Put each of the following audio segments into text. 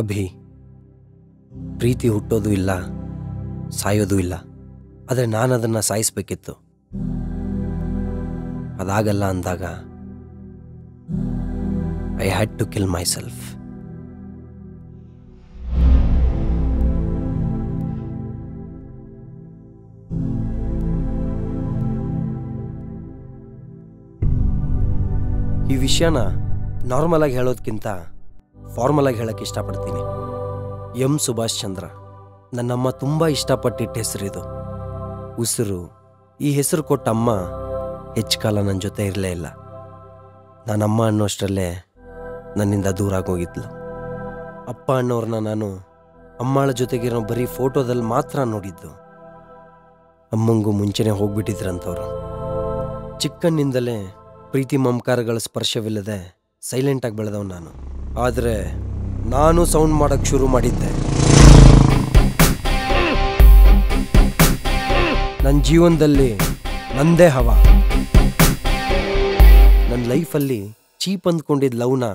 ಅಭಿ, ಪ್ರೀತಿ ಹುಟ್ಟೋದು ಇಲ್ಲ, ಸಾಯೋದು ಇಲ್ಲ. ಆದರೆ ನಾನು ಅದನ್ನು ಸಾಯಿಸಬೇಕಿತ್ತು. ಅದಾಗಲ್ಲ ಅಂದಾಗ I had to kill myself. ಈ ವಿಷಯನ ನಾರ್ಮಲ್ ಆಗಿ ಹೇಳೋದಕ್ಕಿಂತ ಫಾರ್ಮಲ್ ಆಗಿ ಹೇಳಕ್ಕೆ ಇಷ್ಟಪಡ್ತೀನಿ. ಎಂ ಸುಭಾಷ್ ಚಂದ್ರ, ನನ್ನಮ್ಮ ತುಂಬ ಇಷ್ಟಪಟ್ಟಿಟ್ಟ ಹೆಸರಿದು. ಉಸಿರು. ಈ ಹೆಸರು ಕೊಟ್ಟ ಅಮ್ಮ ಹೆಚ್ಚು ಕಾಲ ನನ್ನ ಜೊತೆ ಇರಲೇ ಇಲ್ಲ. ನಾನಮ್ಮ ಅನ್ನೋಷ್ಟರಲ್ಲೇ ನನ್ನಿಂದ ದೂರ ಆಗೋಗಿದ್ಲು. ಅಪ್ಪ ಅನ್ನೋರನ್ನ ನಾನು ಅಮ್ಮಳ ಜೊತೆಗಿರೋ ಬರೀ ಫೋಟೋದಲ್ಲಿ ಮಾತ್ರ ನೋಡಿದ್ದು. ಅಮ್ಮಂಗೂ ಮುಂಚೆನೇ ಹೋಗ್ಬಿಟ್ಟಿದ್ರಂಥವ್ರು. ಚಿಕ್ಕನ್ನಿಂದಲೇ ಪ್ರೀತಿ ಮಮಕಾರಗಳ ಸ್ಪರ್ಶವಿಲ್ಲದೆ ಸೈಲೆಂಟಾಗಿ ಬೆಳೆದವ್ ನಾನು. ಆದರೆ ನಾನು ಸೌಂಡ್ ಮಾಡೋಕ್ಕೆ ಶುರು ಮಾಡಿದ್ದೆ. ನನ್ನ ಜೀವನದಲ್ಲಿ ನಂದೇ ಹವಾ. ನನ್ನ ಲೈಫಲ್ಲಿ ಚೀಪ್ ಅಂದ್ಕೊಂಡಿದ್ದ ಲವ್ನ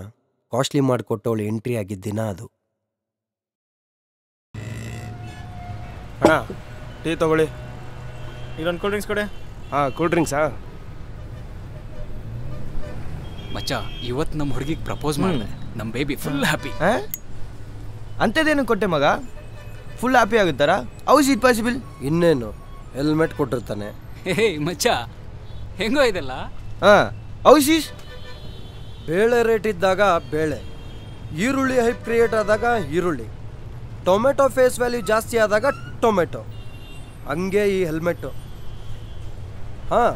ಕಾಸ್ಟ್ಲಿ ಮಾಡಿಕೊಟ್ಟವಳು ಎಂಟ್ರಿ ಆಗಿದ್ದ ದಿನ ಅದು. ಅಣ್ಣ ಟೀ ತಗೊಳ್ಳಿ. ಇಲ್ಲೊಂದು ಕೂಲ್ ಡ್ರಿಂಕ್ಸ್ ಕೊಡೆ. ಹಾಂ, ಕೂಲ್ ಡ್ರಿಂಕ್ಸಾ? ಮಚ್ಚ, ಇವತ್ತು ನಮ್ಮ ಹುಡುಗಿಗೆ ಪ್ರಪೋಸ್ ಮಾಡಿದೆ. ನಮ್ಮ ಬೇಬಿ ಫುಲ್ ಹ್ಯಾಪಿ. ಅಂಥದ್ದೇನು ಕೊಟ್ಟೆ ಮಗ? ಫುಲ್ ಹ್ಯಾಪಿ ಆಗುತ್ತಾರಾ? How is it possible? ಇನ್ನೇನು, ಹೆಲ್ಮೆಟ್ ಕೊಟ್ಟಿರ್ತಾನೆ. ಹೇ ಮಚ್ಚ, ಹೆಂಗೋ ಇದೆಲ್ಲ? ಹಾಂ, ಹೌ ಇಸ್? ಬೇಳೆ ರೇಟ್ ಇದ್ದಾಗ ಬೇಳೆ, ಈರುಳ್ಳಿ ಹೈಪ್ ಕ್ರಿಯೇಟ್ ಆದಾಗ ಈರುಳ್ಳಿ, ಟೊಮೆಟೊ ಫೇಸ್ ವ್ಯಾಲ್ಯೂ ಜಾಸ್ತಿ ಆದಾಗ ಟೊಮೆಟೊ, ಹಂಗೆ ಈ ಹೆಲ್ಮೆಟ್ಟು. ಹಾಂ,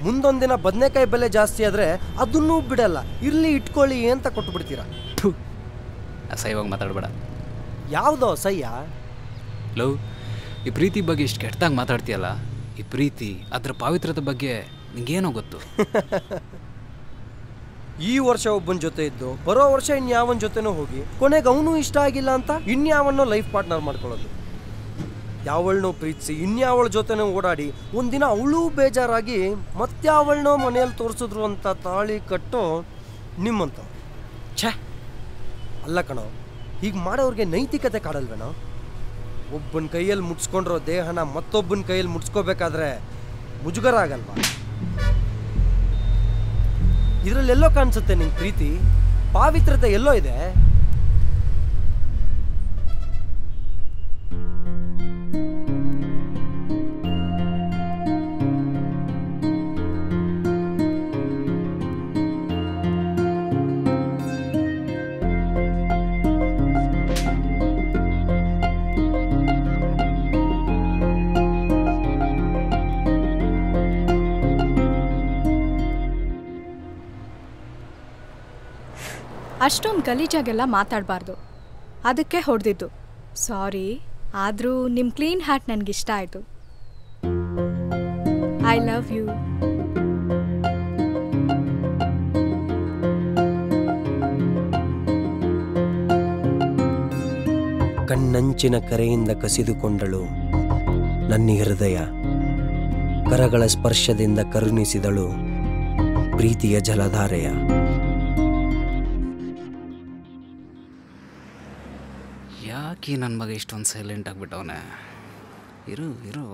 ಮುಂದೊಂದಿನ ಬದನೆಕಾಯಿ ಬೆಲೆ ಜಾಸ್ತಿ ಆದರೆ ಅದನ್ನೂ ಬಿಡಲ್ಲ, ಇರಲಿ ಇಟ್ಕೊಳ್ಳಿ ಅಂತ ಕೊಟ್ಬಿಡ್ತೀರ. ಅಸಹ್ಯವಾಗಿ ಮಾತಾಡಬೇಡ. ಯಾವುದೋ ಅಸಹ್ಯ? ಲವ್, ಈ ಪ್ರೀತಿ ಬಗ್ಗೆ ಇಷ್ಟು ಕೆಟ್ಟದಾಗಿ ಮಾತಾಡ್ತೀಯಲ್ಲ. ಈ ಪ್ರೀತಿ, ಅದರ ಪಾವಿತ್ರತೆ ಬಗ್ಗೆ ನಿಂಗೇನೋ ಗೊತ್ತು? ಈ ವರ್ಷ ಒಬ್ಬನ ಜೊತೆ ಇದ್ದು ಬರೋ ವರ್ಷ ಇನ್ಯಾವನ ಜೊತೆನೂ ಹೋಗಿ ಕೊನೆಗೆ ಅವನು ಇಷ್ಟ ಆಗಿಲ್ಲ ಅಂತ ಇನ್ಯಾವನ್ನೋ ಲೈಫ್ ಪಾರ್ಟ್ನರ್ ಮಾಡ್ಕೊಳ್ಳೋದು. ಯಾವಳನ್ನೋ ಪ್ರೀತಿಸಿ ಇನ್ಯಾವಳ ಜೊತೆನೋ ಓಡಾಡಿ ಒಂದಿನ ಅವಳು ಬೇಜಾರಾಗಿ ಮತ್ಯಾವಳನ್ನೋ ಮನೆಯಲ್ಲಿ ತೋರಿಸಿದ್ರು ಅಂತ ತಾಳಿ ಕಟ್ಟೋ ನಿಮ್ಮಂತ. ಛೇ, ಅಲ್ಲ ಕಣೋ, ಹೀಗೆ ಮಾಡೋರಿಗೆ ನೈತಿಕತೆ ಕಾಡಲ್ವೇನೋ? ಒಬ್ಬನ ಕೈಯಲ್ಲಿ ಮುಟ್ಸ್ಕೊಂಡಿರೋ ದೇಹನ ಮತ್ತೊಬ್ಬನ ಕೈಯಲ್ಲಿ ಮುಟ್ಸ್ಕೋಬೇಕಾದ್ರೆ ಮುಜುಗರ ಆಗಲ್ವಾ? ಇದರಲ್ಲೆಲ್ಲೋ ಕಾಣಿಸುತ್ತೆ ನಿನ್ನ ಪ್ರೀತಿ, ಪಾವಿತ್ರತೆ ಎಲ್ಲೋ ಇದೆ. ಅಷ್ಟೊಂದು ಗಲೀಜಾಗೆಲ್ಲ ಮಾತಾಡಬಾರ್ದು, ಅದಕ್ಕೆ ಹೊಡೆದಿದ್ದು. ಸಾರಿ, ಆದರೂ ನಿಮ್ಮ ಕ್ಲೀನ್ ಹಾರ್ಟ್ ನನಗಿಷ್ಟ ಆಯಿತು. I love you. ಕಣ್ಣಂಚಿನ ಕರೆಯಿಂದ ಕಸಿದುಕೊಂಡಳು ನನ್ನ ಹೃದಯ, ಕರಗಳ ಸ್ಪರ್ಶದಿಂದ ಕರುಣಿಸಿದಳು ಪ್ರೀತಿಯ ಜಲಧಾರೆಯ. ಯಾಕೆ ನನ್ನ ಮಗ ಇಷ್ಟೊಂದು ಸೈಲೆಂಟ್ ಆಗಿಬಿಟ್ಟವನೆ? ಇರು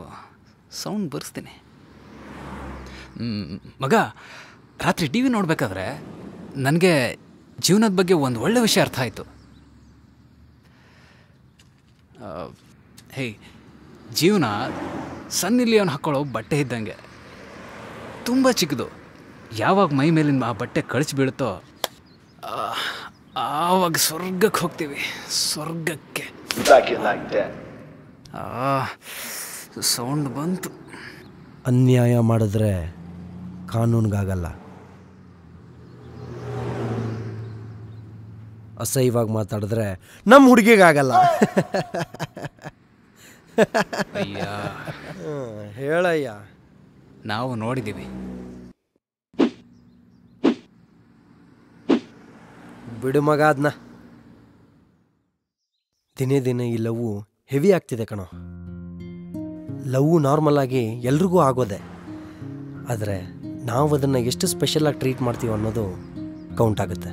ಸೌಂಡ್ ಬರ್ಸ್ತೀನಿ. ಮಗ, ರಾತ್ರಿ ಟಿ ವಿ ನೋಡಬೇಕಾದ್ರೆ ನನಗೆ ಜೀವನದ ಬಗ್ಗೆ ಒಂದು ಒಳ್ಳೆ ವಿಷಯ ಅರ್ಥ ಆಯಿತು. ಹೇ, ಜೀವನ ಸನ್ನಿಲಿ ಅವನು ಹಾಕ್ಕೊಳ್ಳೋ ಬಟ್ಟೆ ಇದ್ದಂಗೆ, ತುಂಬ ಚಿಕ್ಕದು. ಯಾವಾಗ ಮೈ ಮೇಲಿನ ಆ ಬಟ್ಟೆ ಕಳಚಿ ಬೀಳುತ್ತೋ ಆವಾಗ ಸ್ವರ್ಗಕ್ಕೆ ಹೋಗ್ತೀವಿ, ಸ್ವರ್ಗಕ್ಕೆ. ಸೌಂಡ್ ಬಂತು. ಅನ್ಯಾಯ ಮಾಡಿದ್ರೆ ಕಾನೂನಿಗಾಗಲ್ಲ, ಅಸಹ್ಯವಾಗಿ ಮಾತಾಡಿದ್ರೆ ನಮ್ಮ ಹುಡುಗಿಗಾಗಲ್ಲ. ಅಯ್ಯ, ಹೇಳಯ್ಯ. ನಾವು ನೋಡಿದ್ದೀವಿ. ಬಿಡು ಮಗ ಅದನ್ನ. ದಿನೇ ದಿನೇ ಈ ಲವ್ ಹೆವಿ ಆಗ್ತಿದೆ ಕಣೋ. ಲವ್ ನಾರ್ಮಲ್ ಆಗಿ ಎಲ್ರಿಗೂ ಆಗೋದೆ, ಆದರೆ ನಾವು ಅದನ್ನು ಎಷ್ಟು ಸ್ಪೆಷಲಾಗಿ ಟ್ರೀಟ್ ಮಾಡ್ತೀವಿ ಅನ್ನೋದು ಕೌಂಟ್ ಆಗುತ್ತೆ.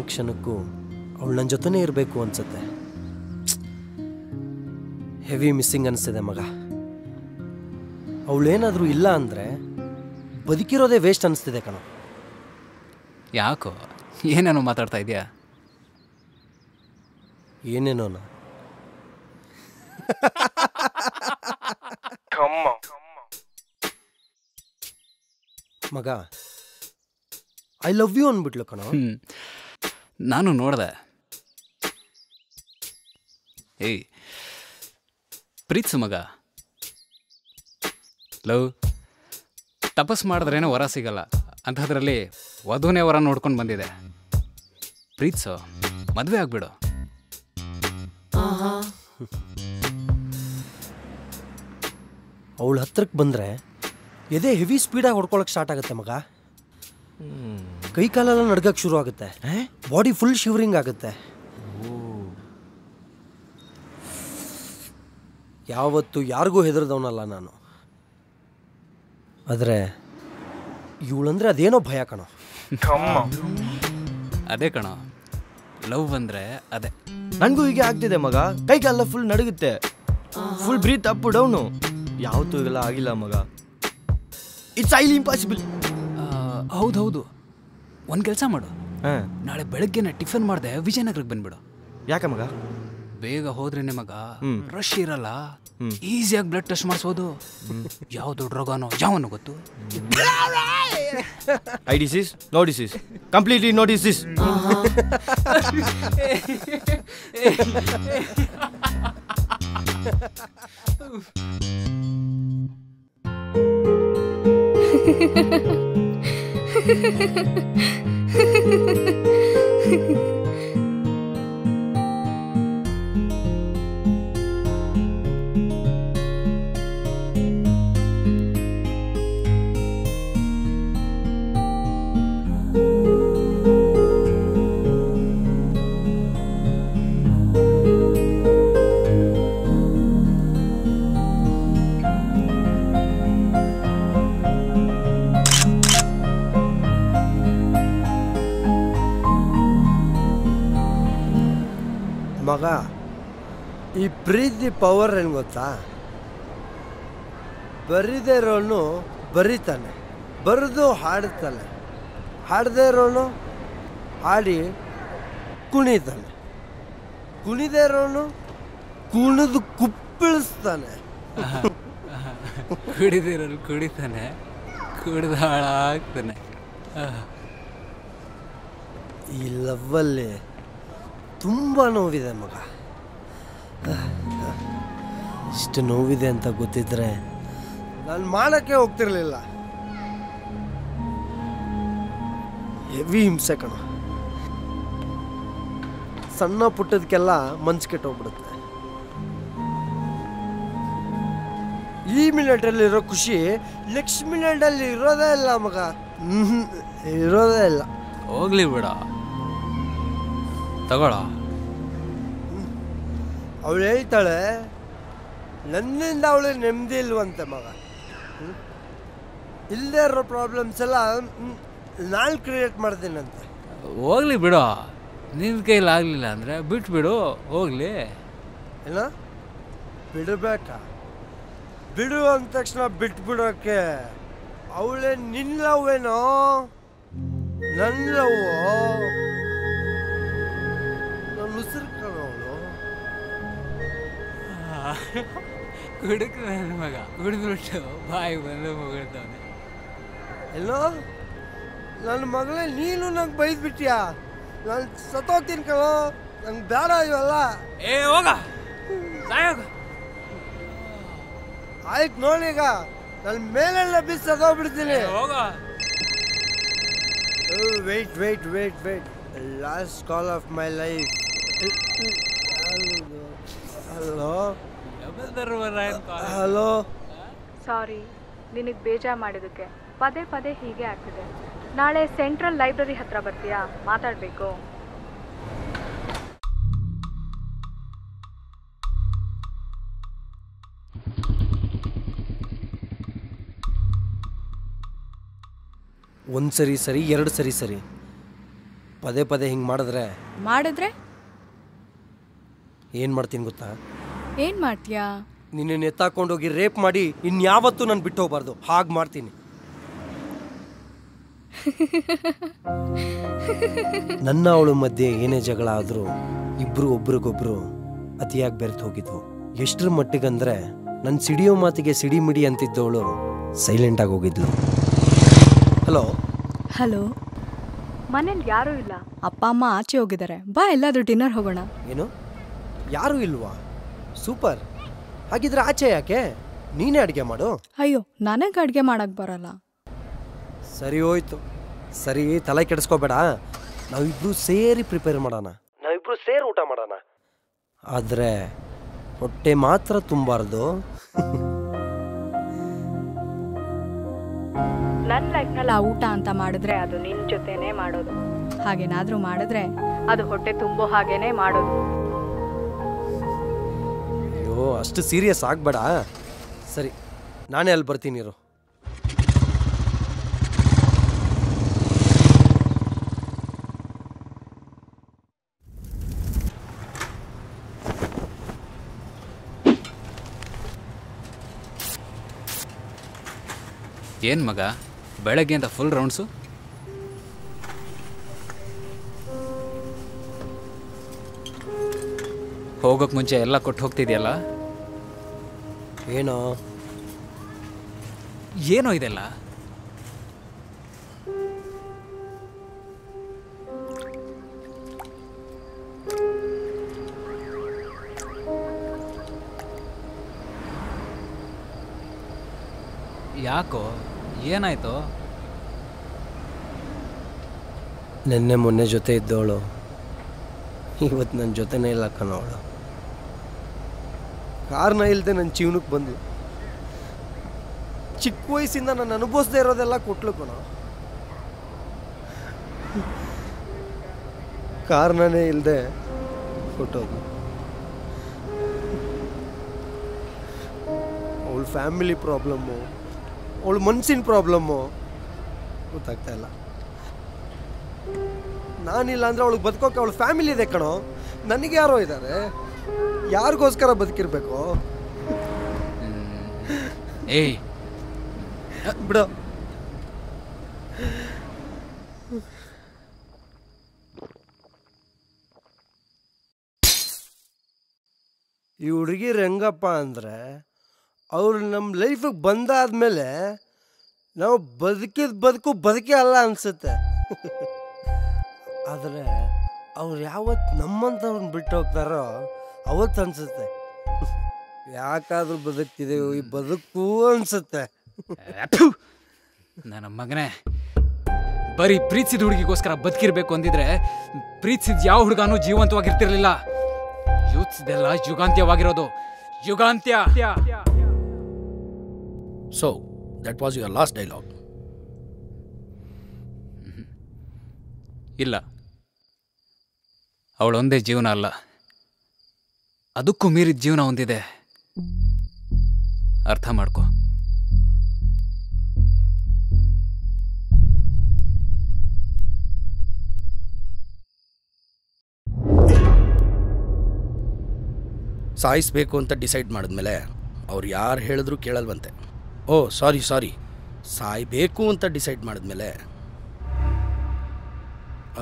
ಕ್ಷಣಕ್ಕೂ ಅವಳು ನನ್ನ ಜೊತೆನೇ ಇರಬೇಕು ಅನ್ಸುತ್ತೆ. ಹೆವಿ ಮಿಸ್ಸಿಂಗ್ ಅನಿಸ್ತಿದೆ ಮಗ. ಅವಳೇನಾದರೂ ಇಲ್ಲ ಅಂದರೆ ಬದುಕಿರೋದೇ ವೇಸ್ಟ್ ಅನಿಸ್ತಿದೆ ಕಣ. ಯಾಕೋ ಏನೇನೋ ಮಾತಾಡ್ತಾ ಇದೆಯಾ? ಏನೇನೋನ ಮಗ, ಐ ಲವ್ ಯು ಅಂದ್ಬಿಟ್ಲು ಕಣ. ನಾನು ನೋಡಿದೆ. ಏಯ್ ಪ್ರೀತ್ಸು ಮಗ. ಲವ್ ತಪಸ್ ಮಾಡಿದ್ರೇನೋ ವರ ಸಿಗಲ್ಲ, ಅಂಥದ್ರಲ್ಲಿ ವಧುನೇ ವರ ನೋಡ್ಕೊಂಡು ಬಂದಿದೆ. ಪ್ರೀತ್ಸು, ಮದುವೆ ಆಗ್ಬಿಡು. ಅವಳ ಹತ್ರಕ್ಕೆ ಬಂದರೆ ಎದೆ ಹೆವಿ ಸ್ಪೀಡಾಗಿ ಹೊಡ್ಕೊಳಕ್ಕೆ ಸ್ಟಾರ್ಟ್ ಆಗುತ್ತೆ ಮಗ. ಕೈ ಕಾಲೆಲ್ಲ ನಡ್ಗಕ್ಕೆ ಶುರು ಆಗುತ್ತೆ, ಬಾಡಿ ಫುಲ್ ಶಿವರಿಂಗ್ ಆಗುತ್ತೆ. ಯಾವತ್ತು ಯಾರಿಗೂ ಹೆದರ್ದವನಲ್ಲ ನಾನು, ಆದರೆ ಇವಳಂದ್ರೆ ಅದೇನೋ ಭಯ ಕಣೋ. ಅದೇ ಕಣೋ, ಲವ್ ಅಂದರೆ ಅದೇ. ನನಗೂ ಹೀಗೆ ಆಗ್ತಿದೆ ಮಗ. ಕೈಗೆಲ್ಲ ಫುಲ್ ನಡುಗುತ್ತೆ, ಫುಲ್ ಬ್ರೀತ್ ಅಪ್ ಡೌನು. ಯಾವತ್ತೂ ಇವೆಲ್ಲ ಆಗಿಲ್ಲ ಮಗ. It's highly impossible. ಹೌದೌದು, ಒಂದು ಕೆಲಸ ಮಾಡು. ಹಾಂ, ನಾಳೆ ಬೆಳಗ್ಗೆನೆ ಟಿಫನ್ ಮಾಡಿದೆ ವಿಜಯನಗರಕ್ಕೆ ಬಂದ್ಬಿಡು. ಯಾಕೆ ಮಗ? ಬೇಗ ಹೋದ್ರೇನೆ ಮಗ, ರಶ್ ಇರಲ್ಲ, ಈಸಿಯಾಗಿ ಬ್ಲಡ್ ಟೆಸ್ಟ್ ಮಾಡಿಸ್ಬೋದು. ಯಾವುದು ಡ್ರಗಾನೋ ಯಾವನು ಗೊತ್ತು. I disease, no disease, completely no disease. ಮಗ, ಈ ಪ್ರೀತಿ ಪವರ್ ಏನು ಗೊತ್ತಾ? ಬರಿದೇ ಇರೋನು ಬರೀತಾನೆ, ಬರೆದು ಹಾಡ್ತಾನೆ, ಹಾಡದೇ ಇರೋನು ಹಾಡಿ ಕುಣಿತಾನೆ, ಕುಣಿದೇ ಇರೋನು ಕುಣಿದು ಕುಪ್ಪಿಳಿಸ್ತಾನೆ. ಕುಡಿದಿರೋರು ಕುಡಿತಾನೆ, ಕುಡಿದು ಹಾಳಾಗ್ತಾನೆ. ಈ ಲವ್ವಲ್ಲಿ ತುಂಬ ನೋವಿದೆ ಮಗ. ಇಷ್ಟು ನೋವಿದೆ ಅಂತ ಗೊತ್ತಿದ್ರೆ ನಾನು ಮಾಡೋಕ್ಕೆ ಹೋಗ್ತಿರ್ಲಿಲ್ಲ. ಹೆವಿ ಹಿಂಸೆ ಕಣ. ಸಣ್ಣ ಪುಟ್ಟದಕ್ಕೆಲ್ಲ ಮನ್ಸು ಕೆಟ್ಟೋಗ್ಬಿಡುತ್ತೆ. ಈ ಮಿನಿಟಲ್ಲಿರೋ ಖುಷಿ ನೆಕ್ಸ್ಟ್ ಮಿನಿಟಲ್ಲಿ ಇರೋದೇ ಇಲ್ಲ ಮಗ. ಇರೋದೇ ಇಲ್ಲ. ಹೋಗ್ಲಿ ಬಿಡ, ತಗೊಳ. ಅವಳು ಹೇಳ್ತಾಳೆ ನನ್ನಿಂದ ಅವಳಿಗೆ ನೆಮ್ಮದಿ ಇಲ್ವಂತೆ ಮಗ. ಇಲ್ಲದೆ ಇರೋ ಪ್ರಾಬ್ಲಮ್ಸ್ ಎಲ್ಲ ನಾನು ಕ್ರಿಯೇಟ್ ಮಾಡ್ತೀನಂತೆ. ಹೋಗ್ಲಿ ಬಿಡು, ನಿನ್ನ ಕೈಲಿ ಆಗಲಿಲ್ಲ ಅಂದರೆ ಬಿಟ್ಬಿಡು, ಹೋಗ್ಲಿ. ಏನೋ ಬಿಡಬೇಕಾ? ಬಿಡು ಅಂದ ತಕ್ಷಣ ಬಿಟ್ಬಿಡೋಕ್ಕೆ ಅವಳೇ ನಿನ್ನ ಲವ್ವೇನೋ? ನನ್ನ ಲವ್ವು ನನ್ನ ಉಸಿರು ಕಣ ಅವಳು. ಕುಡುಕ ನನ್ನ ಮಗ, ಕುಡಿದ್ಬಿಟ್ಟು ಬಾಯಿ ಬಂದು ಮುಗಿಡ್ತಾನೆ. ಎಲ್ಲೋ ನನ್ನ ಮಗಳೇ, ನೀನು ನಂಗೆ ಬೈದ್ಬಿಟ್ಯಾ? ನಾನು ಸತ್ತೋಗ್ತೀನಿ ಕಣೋ, ನಂಗೆ ಬೇಡ ಇವೆಲ್ಲ. ಏ ಹೋಗ, ಸಾಯೋಗ. ಆಯ್ತು ನೋಡೀಗ, ನನ್ನ ಮೇಲೆಲ್ಲ ಬಿದ್ದು ಸತ್ತೋಗ್ಬಿಡ್ತೀನಿ. ಹೋಗ. Wait wait wait wait, last call of my life. Hello hello. Sorry ನಿನಗೆ ಬೇಜಾರು ಮಾಡಿದ್ದಕ್ಕೆ. ಪದೇ ಪದೇ ಹೀಗೆ ಆಗ್ತಿದೆ. ನಾಳೆ ಸೆಂಟ್ರಲ್ ಲೈಬ್ರರಿ ಹತ್ರ ಬರ್ತೀಯಾ? ಮಾತಾಡಬೇಕು. ಒಂದು ಸರಿ ಸರಿ, ಎರಡು ಸರಿ ಸರಿ, ಪದೇ ಪದೇ ಹಿಂಗೆ ಮಾಡಿದ್ರೆ ಏನು ಮಾಡ್ತೀನಿ ಗೊತ್ತಾ? ಏನು ಮಾಡ್ತೀಯಾ? ನಿನ್ನ ಎತ್ತಾಕೊಂಡೋಗಿ ರೇಪ್ ಮಾಡಿ ಇನ್ಯಾವತ್ತೂ ನಾನು ಬಿಟ್ಟು ಹೋಗ್ಬಾರ್ದು, ಹಾಗೆ ಮಾಡ್ತೀನಿ. ನನ್ನ ಅವಳು ಮಧ್ಯೆ ಏನೇ ಜಗಳ ಆದರೂ ಇಬ್ರು ಒಬ್ರಿಗೊಬ್ರು ಅತಿಯಾಗಿ ಬೆರೆತು ಹೋಗಿದ್ವು. ಎಷ್ಟರ ಮಟ್ಟಿಗಂದ್ರೆ ನನ್ನ ಸಿಡಿಯೋ ಮಾತಿಗೆ ಸಿಡಿಮಿಡಿ ಅಂತಿದ್ದವಳು ಸೈಲೆಂಟಾಗಿ ಹೋಗಿದ್ಲು. ಹಲೋ ಹಲೋ, ಮನೇಲಿ ಯಾರೂ ಇಲ್ಲ, ಅಪ್ಪ ಅಮ್ಮ ಆಚೆ ಹೋಗಿದ್ದಾರೆ, ಬಾ ಎಲ್ಲಾದ್ರೂ ಡಿನ್ನರ್ ಹೋಗೋಣ. ಏನು, ಯಾರೂ ಇಲ್ವಾ? ಸೂಪರ್. ಹಾಗಿದ್ರೆ ಆಚೆ ಯಾಕೆ? ನೀನೇ ಅಡುಗೆ ಮಾಡು. ಅಯ್ಯೋ, ನನಗೆ ಅಡುಗೆ ಮಾಡಕ್ಕೆ ಬರಲ್ಲ. ಸರಿ ಹೋಯ್ತು, ಸರಿ, ತಲೆ ಕೆಡಿಸ್ಕೋಬೇಡ. ನಾವಿಬ್ರು ಸೇರಿ ಪ್ರಿಪೇರ್ ಮಾಡೋಣ, ನಾವಿಬ್ರು ಸೇರಿ ಊಟ ಮಾಡೋಣ. ಆದರೆ ಹೊಟ್ಟೆ ಮಾತ್ರ ತುಂಬಾರ್ದು. ನನ್ನ ಲೈಫ್ನಲ್ಲಿ ಆ ಊಟ ಅಂತ ಮಾಡಿದ್ರೆ ಅದು ನಿನ್ನ ಜೊತೆನೇ ಮಾಡೋದು. ಹಾಗೇನಾದರೂ ಮಾಡಿದ್ರೆ ಅದು ಹೊಟ್ಟೆ ತುಂಬೋ ಹಾಗೇನೆ ಮಾಡೋದು. ಅಯ್ಯೋ, ಅಷ್ಟು ಸೀರಿಯಸ್ ಆಗಬೇಡ. ಸರಿ, ನಾನೇ ಅಲ್ಲಿ ಬರ್ತೀನಿ ಇರು. ಏನು ಮಗ, ಬೆಳಗ್ಗೆ ಅಂತ ಫುಲ್ ರೌಂಡ್ಸು? ಹೋಗೋಕ್ಕೆ ಮುಂಚೆ ಎಲ್ಲ ಕೊಟ್ಟು ಹೋಗ್ತಿದ್ಯಲ್ಲ? ಏನೋ ಏನೋ ಇದೆಲ್ಲ? ಯಾಕೋ, ಏನಾಯ್ತು? ನಿನ್ನೆ ಮೊನ್ನೆ ಜೊತೆ ಇದ್ದವಳು ಇವತ್ತು ನನ್ನ ಜೊತೆನೇ ಇಲ್ಲ ಕಣವಳು. ಕಾರಣ ಇಲ್ಲದೆ ನನ್ನ ಜೀವನಕ್ಕೆ ಬಂದು ಚಿಕ್ಕ ವಯಸ್ಸಿಂದ ನಾನು ಅನುಭವಿಸದೇ ಇರೋದೆಲ್ಲ ಕೊಟ್ಲು ಕಣ. ಕಾರಣನೇ ಇಲ್ಲದೆ ಕೊಟ್ಟೋದು. ಅವಳ ಫ್ಯಾಮಿಲಿ ಪ್ರಾಬ್ಲಮ್ಮು, ಅವಳ ಮನಸ್ಸಿನ ಪ್ರಾಬ್ಲಮ್ಮು ಗೊತ್ತಾಗ್ತಾ ಇಲ್ಲ. ನಾನಿಲ್ಲ ಅಂದರೆ ಅವಳಿಗೆ ಬದುಕೋಕೆ ಅವಳ ಫ್ಯಾಮಿಲಿ ಇದೆ ಕಣೋ. ನನಗೆ ಯಾರೋ ಇದ್ದಾರೆ, ಯಾರಿಗೋಸ್ಕರ ಬದುಕಿರ್ಬೇಕು? ಏಯ್ ಬಿಡು. ಈ ಹುಡುಗಿ ರಂಗಪ್ಪ ಅಂದರೆ ಅವ್ರು ನಮ್ಮ ಲೈಫಿಗೆ ಬಂದಾದ್ಮೇಲೆ ನಾವು ಬದುಕಿದ ಬದುಕೇ ಅಲ್ಲ ಅನಿಸುತ್ತೆ. ಆದರೆ ಅವ್ರು ಯಾವತ್ತು ನಮ್ಮಂಥವ್ರನ್ನ ಬಿಟ್ಟು ಹೋಗ್ತಾರೋ ಅವತ್ತು ಅನಿಸುತ್ತೆ ಯಾಕಾದ್ರೂ ಬದುಕ್ತಿದ್ದೇವೆ ಈ ಬದುಕು ಅನಿಸುತ್ತೆ. ನನ್ನ ಮಗನೇ, ಬರೀ ಪ್ರೀತಿಸಿದ ಹುಡುಗಿಗೋಸ್ಕರ ಬದುಕಿರ್ಬೇಕು ಅಂದಿದ್ರೆ ಪ್ರೀತಿಸಿದ ಯಾವ ಹುಡುಗಾನು ಜೀವಂತವಾಗಿರ್ತಿರ್ಲಿಲ್ಲ. ಯೂತ್ಸ್ದೆಲ್ಲ ಯುಗಾಂತ್ಯವಾಗಿರೋದು, ಯುಗಾಂತ್ಯ. So, that was your last dialogue. ಇಲ್ಲ, ಅವಳೊಂದೇ ಜೀವನ ಅಲ್ಲ, ಅದಕ್ಕೂ ಮೀರಿದ ಜೀವನ ಹೊಂದಿದೆ. ಅರ್ಥ ಮಾಡ್ಕೊ. ಸಾಯಿಸ್ಬೇಕು ಅಂತ ಡಿಸೈಡ್ ಮಾಡಿದ್ಮೇಲೆ ಅವ್ರು ಯಾರು ಹೇಳಿದ್ರು ಕೇಳಲ್ವಂತೆ. ಓ ಸಾರಿ ಸಾಯ್ಬೇಕು ಅಂತ ಡಿಸೈಡ್ ಮಾಡಿದ್ಮೇಲೆ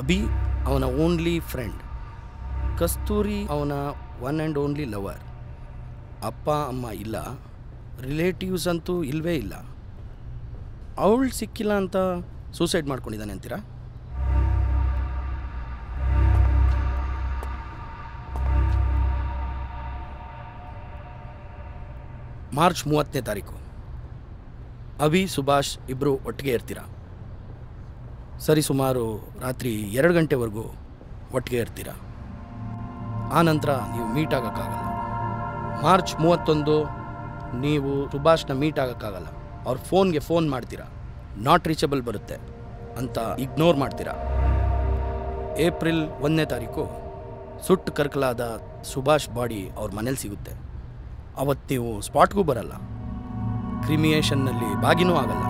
ಅಭಿ ಅವನ ಓನ್ಲಿ ಫ್ರೆಂಡ್, ಕಸ್ತೂರಿ ಅವನ ಒನ್ ಆ್ಯಂಡ್ ಓನ್ಲಿ ಲವರ್. ಅಪ್ಪ ಅಮ್ಮ ಇಲ್ಲ, ರಿಲೇಟಿವ್ಸ್ ಅಂತೂ ಇಲ್ಲವೇ ಇಲ್ಲ. ಅವಳು ಸಿಕ್ಕಿಲ್ಲ ಅಂತ ಸೂಸೈಡ್ ಮಾಡ್ಕೊಂಡಿದ್ದಾನೆ ಅಂತೀರಾ? ಮಾರ್ಚ್ 30ನೇ ತಾರೀಕು ಅಭಿ ಸುಭಾಷ್ ಇಬ್ಬರು ಒಟ್ಟಿಗೆ ಇರ್ತೀರ. ಸರಿ ಸುಮಾರು ರಾತ್ರಿ 2 ಗಂಟೆವರೆಗೂ ಒಟ್ಟಿಗೆ ಇರ್ತೀರ. ಆ ನಂತರ ನೀವು ಮೀಟ್ ಆಗೋಕ್ಕಾಗಲ್ಲ. ಮಾರ್ಚ್ 31 ನೀವು ಸುಭಾಷ್ನ ಮೀಟ್ ಆಗೋಕ್ಕಾಗಲ್ಲ. ಅವ್ರ ಫೋನ್ಗೆ ಫೋನ್ ಮಾಡ್ತೀರಾ, ನಾಟ್ ರೀಚಬಲ್ ಬರುತ್ತೆ ಅಂತ ಇಗ್ನೋರ್ ಮಾಡ್ತೀರಾ. ಏಪ್ರಿಲ್ 1ನೇ ತಾರೀಕು ಸುಟ್ಟು ಕರ್ಕಲಾದ ಸುಭಾಷ್ ಬಾಡಿ ಅವ್ರ ಮನೇಲಿ ಸಿಗುತ್ತೆ. ಅವತ್ತು ನೀವು ಸ್ಪಾಟ್ಗೂ ಬರಲ್ಲ, ಕ್ರಿಮಿಯೇಷನ್ನಲ್ಲಿ ಭಾಗಿನೂ ಆಗಲ್ಲ.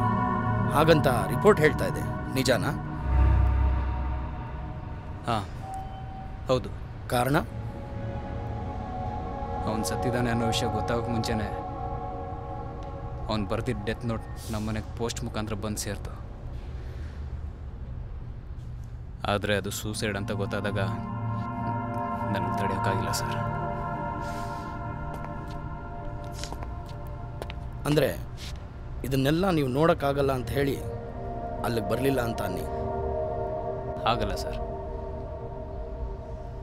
ಹಾಗಂತ ರಿಪೋರ್ಟ್ ಹೇಳ್ತಾ ಇದೆ, ನಿಜಾನಾ? ಹಾಂ ಹೌದು. ಕಾರಣ? ಅವನು ಸತ್ತಿದ್ದಾನೆ ಅನ್ನೋ ವಿಷಯ ಗೊತ್ತಾಗೋಕೆ ಮುಂಚೆನೇ ಅವ್ನು ಬರ್ತಿದ್ದ ಡೆತ್ ನೋಟ್ ನಮ್ಮ ಮನೆಗೆ ಪೋಸ್ಟ್ ಮುಖಾಂತರ ಬಂದು ಸೇರ್ತು. ಆದರೆ ಅದು ಸೂಸೈಡ್ ಅಂತ ಗೊತ್ತಾದಾಗ ನನಗೆ ತಡೆಯೋಕ್ಕಾಗಿಲ್ಲ ಸರ್. ಅಂದರೆ ಇದನ್ನೆಲ್ಲ ನೀವು ನೋಡೋಕ್ಕಾಗಲ್ಲ ಅಂತ ಹೇಳಿ ಅಲ್ಲಿಗೆ ಬರಲಿಲ್ಲ ಅಂತ ಅನ್ನಿ. ಆಗಲ್ಲ ಸರ್.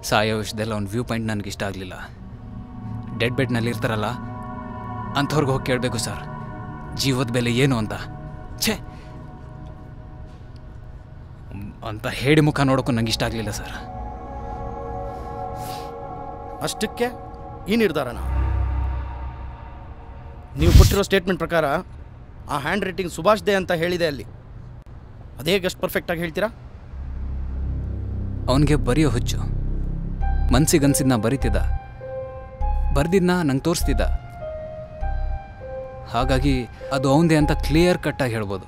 ಸಾಯೋ ವಿಷಯದಲ್ಲಿ ಅವ್ನ ವ್ಯೂ ಪಾಯಿಂಟ್ ನನಗೆ ಇಷ್ಟ ಆಗಲಿಲ್ಲ. ಡೆಡ್ ಬೆಡ್ನಲ್ಲಿ ಇರ್ತಾರಲ್ಲ ಅಂಥವ್ರಿಗೆ ಹೋಗಿ ಕೇಳಬೇಕು ಸರ್, ಜೀವದ ಬೆಲೆ ಏನು ಅಂತ. ಛೇ ಅಂತ ಹೇಳಿ ಮುಖ ನೋಡೋಕ್ಕೂ ನಂಗೆ ಇಷ್ಟ ಆಗಲಿಲ್ಲ ಸರ್. ಅಷ್ಟಕ್ಕೆ ಈ ನಿರ್ಧಾರನ? ನೀವು ಕೊಟ್ಟಿರೋ ಸ್ಟೇಟ್ಮೆಂಟ್ ಪ್ರಕಾರ ಆ ಹ್ಯಾಂಡ್ ರೈಟಿಂಗ್ ಸುಭಾಷ್ದೇ ಅಂತ ಹೇಳಿದೆ ಅಲ್ಲಿ. ಅದೇ ಎಷ್ಟು ಪರ್ಫೆಕ್ಟಾಗಿ ಹೇಳ್ತೀರಾ? ಅವನಿಗೆ ಬರೆಯೋ ಹುಚ್ಚು. ಮನ್ಸಿಗನ್ಸಿದ್ನ ಬರಿತಿದ್ದ, ಬರ್ದಿದ್ನ ನಂಗೆ ತೋರಿಸ್ತಿದ್ದ. ಹಾಗಾಗಿ ಅದು ಅವನದೇ ಅಂತ ಕ್ಲಿಯರ್ ಕಟ್ಟಾಗಿ ಹೇಳ್ಬೋದು.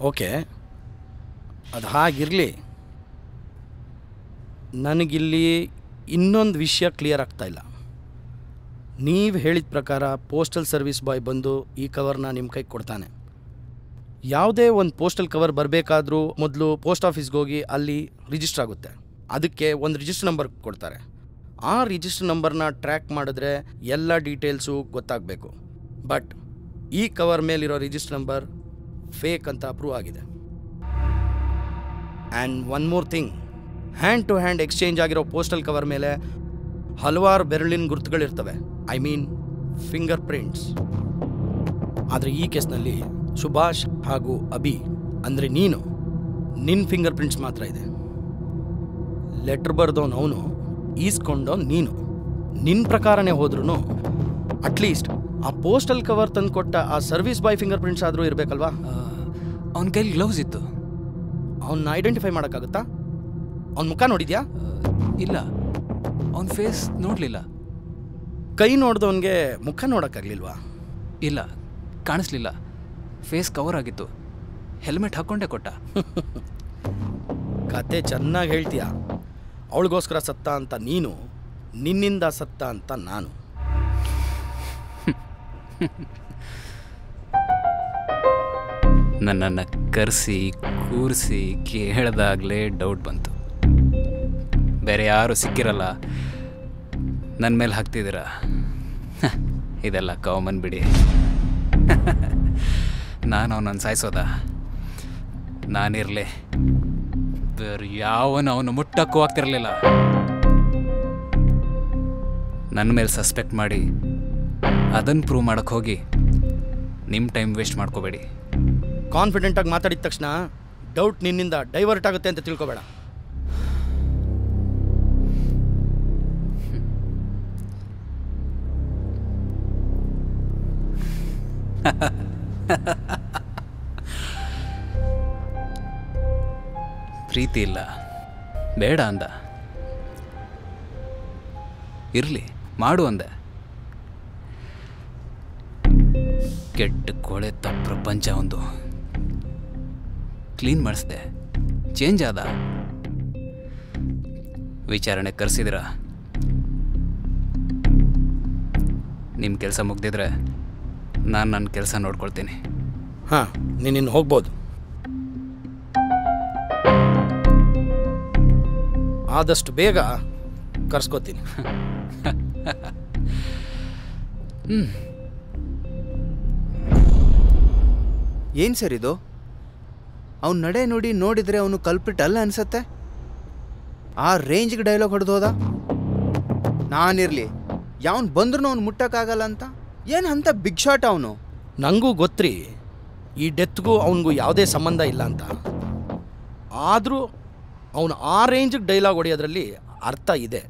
ಓಕೆ, ಅದು ಹಾಗಿರಲಿ. ನನಗಿಲ್ಲಿ ಇನ್ನೊಂದು ವಿಷಯ ಕ್ಲಿಯರ್ ಆಗ್ತಾ ಇಲ್ಲ. ನೀವು ಹೇಳಿದ ಪ್ರಕಾರ ಪೋಸ್ಟಲ್ ಸರ್ವಿಸ್ ಬಾಯ್ ಬಂದು ಈ ಕವರ್ನ ನಿಮ್ಮ ಕೈಗೆ ಕೊಡ್ತಾನೆ. ಯಾವುದೇ ಒಂದು ಪೋಸ್ಟಲ್ ಕವರ್ ಬರಬೇಕಾದ್ರೂ ಮೊದಲು ಪೋಸ್ಟ್ ಆಫೀಸ್ಗೆ ಹೋಗಿ ಅಲ್ಲಿ ರಿಜಿಸ್ಟರ್ ಆಗುತ್ತೆ. ಅದಕ್ಕೆ ಒಂದು ರಿಜಿಸ್ಟರ್ ನಂಬರ್ ಕೊಡ್ತಾರೆ. ಆ ರಿಜಿಸ್ಟರ್ ನಂಬರ್ನ ಟ್ರ್ಯಾಕ್ ಮಾಡಿದ್ರೆ ಎಲ್ಲ ಡೀಟೇಲ್ಸು ಗೊತ್ತಾಗಬೇಕು. ಬಟ್ ಈ ಕವರ್ ಮೇಲಿರೋ ರಿಜಿಸ್ಟರ್ ನಂಬರ್ ಫೇಕ್ ಅಂತ ಪ್ರೂವ್ ಆಗಿದೆ. And one more thing, hand to hand exchange ಆಗಿರೋ ಪೋಸ್ಟಲ್ ಕವರ್ ಮೇಲೆ ಹಲವಾರು ಬೆರಳಿನ ಗುರುತುಗಳಿರ್ತವೆ, ಐ ಮೀನ್ ಫಿಂಗರ್ ಪ್ರಿಂಟ್ಸ್. ಆದರೆ ಈ ಕೇಸ್ನಲ್ಲಿ ಸುಭಾಷ್ ಹಾಗೂ ಅಭಿ ಅಂದರೆ ನಿನ್ನ ಫಿಂಗರ್ ಪ್ರಿಂಟ್ಸ್ ಮಾತ್ರ ಇದೆ. ಲೆಟ್ರ್ ಬರ್ದವನು ಅವನು, ಈಸ್ಕೊಂಡವನು ನೀನು. ನಿನ್ನ ಪ್ರಕಾರನೇ ಹೋದ್ರೂ ಅಟ್ಲೀಸ್ಟ್ ಆ ಪೋಸ್ಟಲ್ ಕವರ್ ತಂದು ಕೊಟ್ಟ ಆ ಸರ್ವಿಸ್ ಬಾಯ್ ಫಿಂಗರ್ ಪ್ರಿಂಟ್ಸ್ ಆದರೂ ಇರಬೇಕಲ್ವಾ? ಅವನ ಕೈಲಿ ಗ್ಲೌಸ್ ಇತ್ತು. ಅವನ್ನ ಐಡೆಂಟಿಫೈ ಮಾಡೋಕ್ಕಾಗುತ್ತಾ? ಅವನ ಮುಖ ನೋಡಿದ್ಯಾ? ಇಲ್ಲ, ಅವನ ಫೇಸ್ ನೋಡಲಿಲ್ಲ. ಕೈ ನೋಡ್ದವನಿಗೆ ಮುಖ ನೋಡೋಕ್ಕಾಗಲಿಲ್ವಾ? ಇಲ್ಲ, ಕಾಣಿಸ್ಲಿಲ್ಲ. ಫೇಸ್ ಕವರ್ ಆಗಿತ್ತು. ಹೆಲ್ಮೆಟ್ ಹಾಕ್ಕೊಂಡೇ ಕೊಟ್ಟ. ಕತೆ ಚೆನ್ನಾಗಿ ಹೇಳ್ತೀಯ. ಅವಳಿಗೋಸ್ಕರ ಸತ್ತ ಅಂತ ನೀನು, ನಿನ್ನಿಂದ ಸತ್ತ ಅಂತ ನಾನು. ನನ್ನನ್ನು ಕರೆಸಿ ಕೂರಿಸಿ ಕೇಳಿದಾಗಲೇ ಡೌಟ್ ಬಂತು. ಬೇರೆ ಯಾರು ಸಿಕ್ಕಿರಲ್ಲ, ನನ್ನ ಮೇಲೆ ಹಾಕ್ತಿದ್ದೀರಾ. ಇದೆಲ್ಲ ಕಾಮನ್ ಬಿಡಿ. ನಾನು ಅವನನ್ನು ಸಾಯಿಸೋದ? ನಾನಿರಲಿ, ಬೇರೆ ಅವನು ಮುಟ್ಟಕ್ಕೂ ಆಗ್ತಿರಲಿಲ್ಲ. ನನ್ನ ಮೇಲೆ ಸಸ್ಪೆಕ್ಟ್ ಮಾಡಿ ಅದನ್ನು ಪ್ರೂವ್ ಮಾಡೋಕ್ಕೆ ಹೋಗಿ ನಿಮ್ಮ ಟೈಮ್ ವೇಸ್ಟ್ ಮಾಡ್ಕೋಬೇಡಿ. ಕಾನ್ಫಿಡೆಂಟಾಗಿ ಮಾತಾಡಿದ ತಕ್ಷಣ ಡೌಟ್ ನಿನ್ನಿಂದ ಡೈವರ್ಟ್ ಆಗುತ್ತೆ ಅಂತ ತಿಳ್ಕೊಬೇಡ. ಪ್ರೀತಿ ಇಲ್ಲ, ಬೇಡ ಅಂದ. ಇರಲಿ, ಮಾಡು ಅಂದೆ. ಕೆಟ್ಟ ಕೊಳೆತ ಪ್ರಪಂಚ ಒಂದು ಕ್ಲೀನ್ ಮಾಡಿಸ್ದೆ, ಚೇಂಜ್ ಆದ. ವಿಚಾರಣೆ ಕರೆಸಿದ್ರ ನಿಮ್ಮ ಕೆಲಸ ಮುಗ್ದಿದ್ರೆ ನಾನು ನನ್ನ ಕೆಲಸ ನೋಡ್ಕೊಳ್ತೀನಿ. ಹಾಂ, ನೀನಿನ್ನು ಹೋಗ್ಬೋದು. ಆದಷ್ಟು ಬೇಗ ಕರ್ಸ್ಕೋತೀನಿ. ಏನು ಸರ್ ಇದು? ಅವ್ನು ನಡೆ ನೋಡಿದರೆ ಅವನು ಕಲ್ಪಿಟ್ ಅಲ್ಲ ಅನ್ಸತ್ತೆ. ಆ ರೇಂಜ್ಗೆ ಡೈಲಾಗ್ ಹೊಡೆದೋದ. ನಾನಿರಲಿ, ಯಾವನು ಬಂದ್ರೂ ಅವ್ನು ಮುಟ್ಟಕ್ಕಾಗಲ್ಲ ಅಂತ. ಏನು ಅಂತ ಬಿಗ್ ಶಾಟ್ ಅವನು. ನನಗೂ ಗೊತ್ತ್ರಿ ಈ ಡೆತ್ಗೂ ಅವನಿಗೂ ಯಾವುದೇ ಸಂಬಂಧ ಇಲ್ಲ ಅಂತ. ಆದರೂ ಅವನು ಆ ರೇಂಜಿಗೆ ಡೈಲಾಗ್ ಹೊಡೆಯೋದ್ರಲ್ಲಿ ಅರ್ಥ ಇದೆ.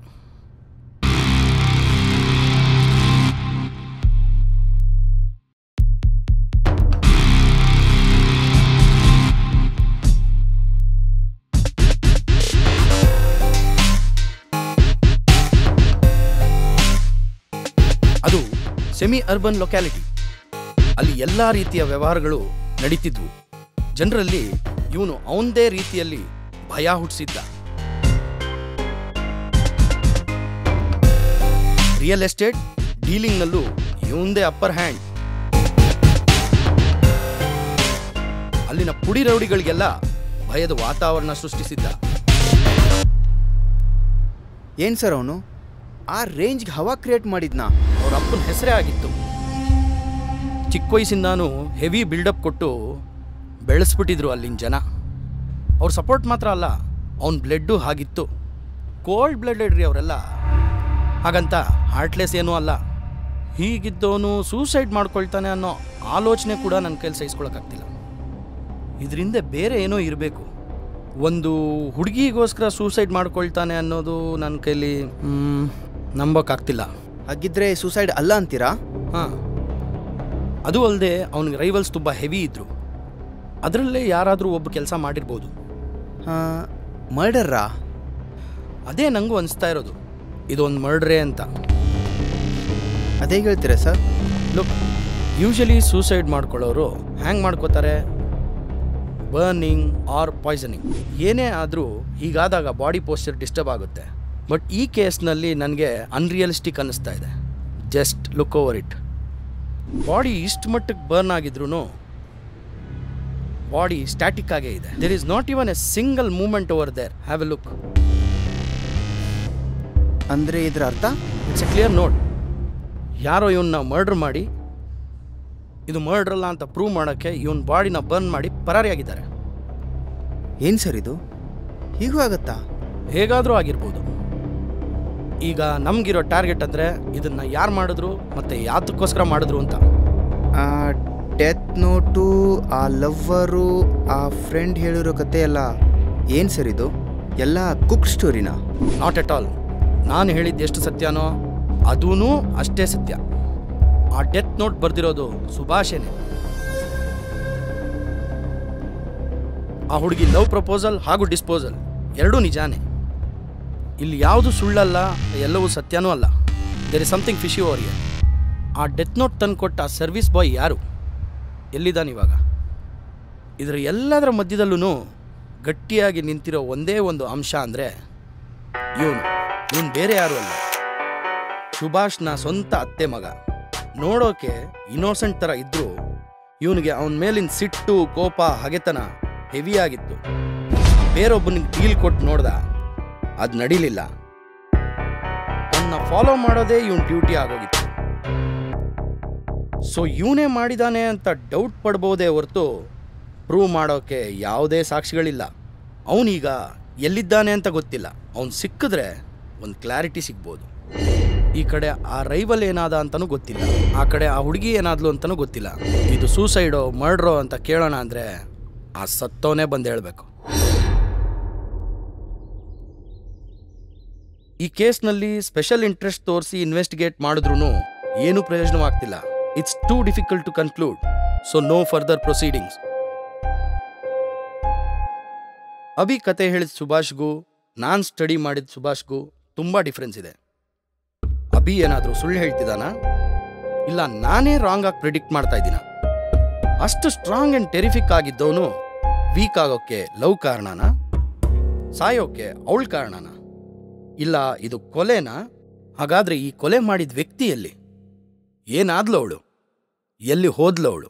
ಅದು ಸೆಮಿ ಅರ್ಬನ್ ಲೊಕ್ಯಾಲಿಟಿ. ಅಲ್ಲಿ ಎಲ್ಲ ರೀತಿಯ ವ್ಯವಹಾರಗಳು ನಡೀತಿದ್ವು. ಜನರಲ್ಲಿ ಇವನು ಅವನದೇ ರೀತಿಯಲ್ಲಿ ಭಯ ಹುಟ್ಟಿಸಿದ್ದ. ರಿಯಲ್ ಎಸ್ಟೇಟ್ ಡೀಲಿಂಗ್ನಲ್ಲೂ ಇವಂದೇ ಅಪ್ಪರ್ ಹ್ಯಾಂಡ್. ಅಲ್ಲಿನ ಪುಡಿ ರೌಡಿಗಳಿಗೆಲ್ಲ ಭಯದ ವಾತಾವರಣ ಸೃಷ್ಟಿಸಿದ್ದ. ಏನು ಸರ್ ಅವನು ಆ ರೇಂಜ್ಗೆ ಹವಾ ಕ್ರಿಯೇಟ್ ಮಾಡಿದ್ನಾ? ಅವ್ರ ಅಪ್ಪನ ಹೆಸರೇ ಆಗಿತ್ತು. ಚಿಕ್ಕ ವಯಸ್ಸಿಂದಾನು ಹೆವಿ ಬಿಲ್ಡಪ್ ಕೊಟ್ಟು ಬೆಳೆಸ್ಬಿಟ್ಟಿದ್ರು ಅಲ್ಲಿನ ಜನ. ಅವ್ರ ಸಪೋರ್ಟ್ ಮಾತ್ರ ಅಲ್ಲ, ಅವನ ಬ್ಲಡ್ಡು ಹಾಗಿತ್ತು. ಕೋಲ್ಡ್ ಬ್ಲಡೆಡ್ ರೀ ಅವರೆಲ್ಲ. ಹಾಗಂತ ಹಾರ್ಟ್ಲೆಸ್ ಏನೂ ಅಲ್ಲ. ಹೀಗಿದ್ದವನು ಸೂಸೈಡ್ ಮಾಡ್ಕೊಳ್ತಾನೆ ಅನ್ನೋ ಆಲೋಚನೆ ಕೂಡ ನನ್ನ ಕೈಲಿ ಸಹಿಸ್ಕೊಳಕ್ಕಾಗ್ತಿಲ್ಲ. ಇದರಿಂದ ಬೇರೆ ಏನೋ ಇರಬೇಕು. ಒಂದು ಹುಡುಗಿಗೋಸ್ಕರ ಸೂಸೈಡ್ ಮಾಡ್ಕೊಳ್ತಾನೆ ಅನ್ನೋದು ನನ್ನ ಕೈಲಿ ನಂಬೋಕ್ಕಾಗ್ತಿಲ್ಲ. ಹಾಗಿದ್ರೆ ಸೂಸೈಡ್ ಅಲ್ಲ ಅಂತೀರಾ? ಹಾಂ, ಅದು ಅಲ್ಲದೆ ಅವನಿಗೆ ರೈವಲ್ಸ್ ತುಂಬ ಹೆವಿ ಇದ್ದರು. ಅದರಲ್ಲೇ ಯಾರಾದರೂ ಒಬ್ಬ ಕೆಲಸ ಮಾಡಿರ್ಬೋದು. ಮರ್ಡರ್ರಾ? ಅದೇ ನನಗೂ ಅನಿಸ್ತಾ ಇರೋದು, ಇದೊಂದು ಮರ್ಡ್ರೇ ಅಂತ. ಅದೇ ಹೇಳ್ತೀರಾ ಸರ್? ಲುಕ್, ಯೂಶಲಿ ಸೂಸೈಡ್ ಮಾಡ್ಕೊಳ್ಳೋರು ಹ್ಯಾಂಗೆ ಮಾಡ್ಕೋತಾರೆ? Burning or poisoning. ಏನೇ ಆದರೂ ಹೀಗಾದಾಗ ಬಾಡಿ ಪೋಸ್ಚರ್ ಡಿಸ್ಟರ್ಬ್ ಆಗುತ್ತೆ. ಬಟ್ ಈ ಕೇಸ್ನಲ್ಲಿ ನನಗೆ ಅನ್ರಿಯಲಿಸ್ಟಿಕ್ ಅನ್ನಿಸ್ತಾ ಇದೆ. Just look over it. Body ಇಷ್ಟು ಮಟ್ಟಕ್ಕೆ ಬರ್ನ್ ಆಗಿದ್ರು ಬಾಡಿ ಸ್ಟ್ಯಾಟಿಕ್ ಆಗೇ ಇದೆ. There is not even a single movement over there. Have a look. ಅಂದರೆ ಇದರ ಅರ್ಥ? It's a clear note. ಯಾರೋ ಇವನ್ನ ಮರ್ಡರ್ ಮಾಡಿ ಇದು ಮರ್ಡ್ರಲ್ಲ ಅಂತ ಪ್ರೂವ್ ಮಾಡೋಕ್ಕೆ ಇವನ್ ಬಾಡಿನ ಬರ್ನ್ ಮಾಡಿ ಪರಾರಿಯಾಗಿದ್ದಾರೆ. ಏನು ಸರ್ ಇದು? ಹೀಗೂ ಆಗತ್ತಾ? ಹೇಗಾದರೂ ಆಗಿರ್ಬೋದು. ಈಗ ನಮಗಿರೋ ಟಾರ್ಗೆಟ್ ಅಂದರೆ ಇದನ್ನು ಯಾರು ಮಾಡಿದ್ರು ಮತ್ತು ಯಾತಕ್ಕೋಸ್ಕರ ಮಾಡಿದ್ರು ಅಂತ. ಡೆತ್ ನೋಟು, ಆ ಲವ್ವರು, ಆ ಫ್ರೆಂಡ್ ಹೇಳಿರೋ ಕತೆ ಎಲ್ಲ ಏನು ಸರ್ ಇದು? ಎಲ್ಲ ಕುಕ್ ಸ್ಟೋರಿನಾ? Not at all. ನಾನು ಹೇಳಿದ್ದು ಎಷ್ಟು ಸತ್ಯನೋ ಅದೂ ಅಷ್ಟೇ ಸತ್ಯ. ಆ ಡೆತ್ ನೋಟ್ ಬರೆದಿರೋದು ಸುಭಾಷೇನೆ. ಆ ಹುಡುಗಿ ಲವ್ ಪ್ರಪೋಸಲ್ ಹಾಗೂ ಡಿಸ್ಪೋಸಲ್ ಎರಡೂ ನಿಜಾನೇ. ಇಲ್ಲಿ ಯಾವುದು ಸುಳ್ಳಲ್ಲ, ಎಲ್ಲವೂ ಸತ್ಯನೂ ಅಲ್ಲ. There is something fishy over here. ಆ ಡೆತ್ ನೋಟ್ ತಂದು ಕೊಟ್ಟ ಸರ್ವಿಸ್ ಬಾಯ್ ಯಾರು? ಎಲ್ಲಿದ್ದಾನಿವಾಗ? ಇದರ ಎಲ್ಲದರ ಮಧ್ಯದಲ್ಲೂ ಗಟ್ಟಿಯಾಗಿ ನಿಂತಿರೋ ಒಂದೇ ಒಂದು ಅಂಶ ಅಂದರೆ ಇವನು ಬೇರೆ ಯಾರು ಅಲ್ಲ, ಸುಭಾಷ್ನ ಸ್ವಂತ ಅತ್ತೆ ಮಗ. ನೋಡೋಕೆ ಇನ್ನೋಸೆಂಟ್ ಥರ ಇದ್ದರೂ ಇವನಿಗೆ ಅವನ ಮೇಲಿನ ಸಿಟ್ಟು, ಕೋಪ, ಹಗೆತನ ಹೆವಿ ಆಗಿತ್ತು. ಬೇರೊಬ್ಬನಿಗೆ ಡೀಲ್ ಕೊಟ್ಟು ನೋಡ್ದ, ಅದು ನಡೀಲಿಲ್ಲ. ಅವನ್ನ ಫಾಲೋ ಮಾಡೋದೇ ಇವನ್ ಡ್ಯೂಟಿ ಆಗೋಗಿತ್ತು. ಸೊ ಇವನೇ ಮಾಡಿದಾನೆ ಅಂತ ಡೌಟ್ ಪಡ್ಬೋದೇ ಹೊರತು ಪ್ರೂವ್ ಮಾಡೋಕೆ ಯಾವುದೇ ಸಾಕ್ಷಿಗಳಿಲ್ಲ. ಅವನೀಗ ಎಲ್ಲಿದ್ದಾನೆ ಅಂತ ಗೊತ್ತಿಲ್ಲ. ಅವನು ಸಿಕ್ಕಿದ್ರೆ ಒಂದು ಕ್ಲಾರಿಟಿ ಸಿಗ್ಬೋದು. ಈ ಕಡೆ ಆ ರೈವಲ್ ಏನಾದ ಅಂತಲೂ ಗೊತ್ತಿಲ್ಲ, ಆ ಕಡೆ ಆ ಹುಡುಗಿ ಏನಾದ್ಲು ಅಂತಲೂ ಗೊತ್ತಿಲ್ಲ. ಇದು ಸೂಸೈಡೋ ಮರ್ಡ್ರೋ ಅಂತ ಕೇಳೋಣ ಅಂದರೆ ಆ ಸತ್ತವನೇ ಬಂದು ಹೇಳಬೇಕು. ಈ ಕೇಸ್ನಲ್ಲಿ ಸ್ಪೆಷಲ್ ಇಂಟ್ರೆಸ್ಟ್ ತೋರಿಸಿ ಇನ್ವೆಸ್ಟಿಗೇಟ್ ಮಾಡಿದ್ರೂ ಏನೂ ಪ್ರಯೋಜನವಾಗ್ತಿಲ್ಲ. It's too difficult to conclude, so no further proceedings. Abhi ಕತೆ ಹೇಳಿದ ಸುಭಾಷ್ಗೂ ನಾನು ಸ್ಟಡಿ ಮಾಡಿದ ಸುಭಾಷ್ಗೂ ತುಂಬ ಡಿಫ್ರೆನ್ಸ್ ಇದೆ. ಅಭಿ ಏನಾದರೂ ಸುಳ್ಳು ಹೇಳ್ತಿದ್ದಾನಾ, ಇಲ್ಲ ನಾನೇ ರಾಂಗ್ ಆಗಿ ಪ್ರಿಡಿಕ್ಟ್ ಮಾಡ್ತಾ ಇದ್ದೀನ? ಅಷ್ಟು ಸ್ಟ್ರಾಂಗ್ ಆ್ಯಂಡ್ ಟೆರಿಫಿಕ್ ಆಗಿದ್ದವನು ವೀಕ್ ಆಗೋಕ್ಕೆ ಲವ್ ಕಾರಣನಾ? ಸಾಯೋಕ್ಕೆ ಅವಳ ಕಾರಣನಾ? ಇಲ್ಲ ಇದು ಕೊಲೆನಾ? ಹಾಗಾದ್ರೆ ಈ ಕೊಲೆ ಮಾಡಿದ ವ್ಯಕ್ತಿಯಲ್ಲಿ ಏನಾದ್ಲು ಅವಳು? ಎಲ್ಲಿ ಹೋದ್ಲು ಅವಳು?